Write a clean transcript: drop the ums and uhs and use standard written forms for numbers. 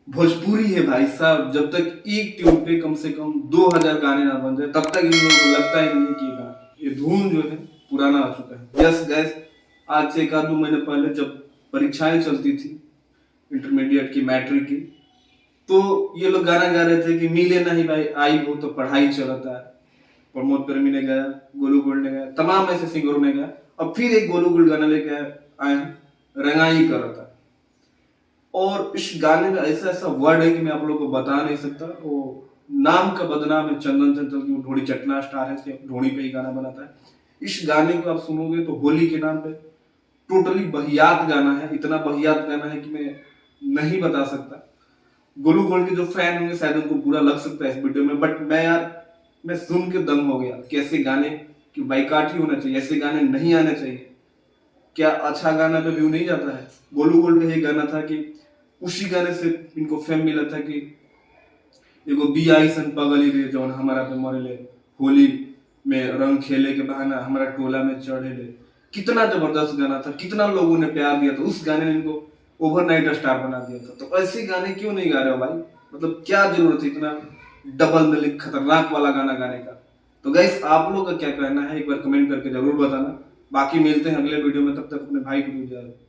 भोजपुरी है भाई साहब, जब तक एक ट्यून पे कम से कम 2000 गाने ना बन जाए तब तक इन लोगों को लगता ही नहीं कि ये धुन जो है पुराना आ चुका है। यस गैस, आज से एक आध 2 महीने पहले जब परीक्षाएं चलती थी इंटरमीडिएट की, मैट्रिक की, तो ये लोग गाना गा रहे थे कि मिले नहीं भाई आई हो तो पढ़ाई चलता है। प्रमोद प्रेमी ने गाया, गोलू गोल्ड ने गाया, तमाम ऐसे सिंगरों ने गाया। अब फिर एक गोलू गोल्ड गाना लेके आए हैं, रंगाई करता। और इस गाने में ऐसा ऐसा वर्ड है कि मैं आप लोगों को बता नहीं सकता। वो नाम का बदनाम है चंदन चंचल की, वो ढोड़ी चटना स्टार है, ढोड़ी पे ही गाना बनाता है। इस गाने को आप सुनोगे तो होली के नाम पे टोटली बहियात गाना है, इतना बहियात गाना है कि मैं नहीं बता सकता। गोलू गोल्ड के जो फैन होंगे शायद उनको बुरा लग सकता है इस वीडियो में, बट मैं सुन के दंग हो गया कि ऐसे गाने की बाइकाट ही होना चाहिए, ऐसे गाने नहीं आने चाहिए। क्या अच्छा गाना पे व्यू नहीं जाता है? गोलू गोल्ड का ये गाना था कि उसी गाने से इनको फेम मिला था कि एगो बियाई सन पगली रे जौन हमारा पे मरेले, होली में रंग खेले के बहाना हमारा टोला में चढ़े ले। कितना जबरदस्त गाना था, कितना लोगों ने प्यार दिया था, उस गाने ने इनको ओवरनाइट स्टार बना दिया था। तो ऐसे गाने क्यों नहीं गा रहे हो भाई? मतलब क्या जरूरत है इतना डबल मिलिक खतरनाक वाला गाना गाने का? तो गाइस, आप लोग का क्या कहना है एक बार कमेंट करके जरूर बताना। बाकी मिलते हैं अगले वीडियो में, तब तक अपने भाई को दूर जा रहे।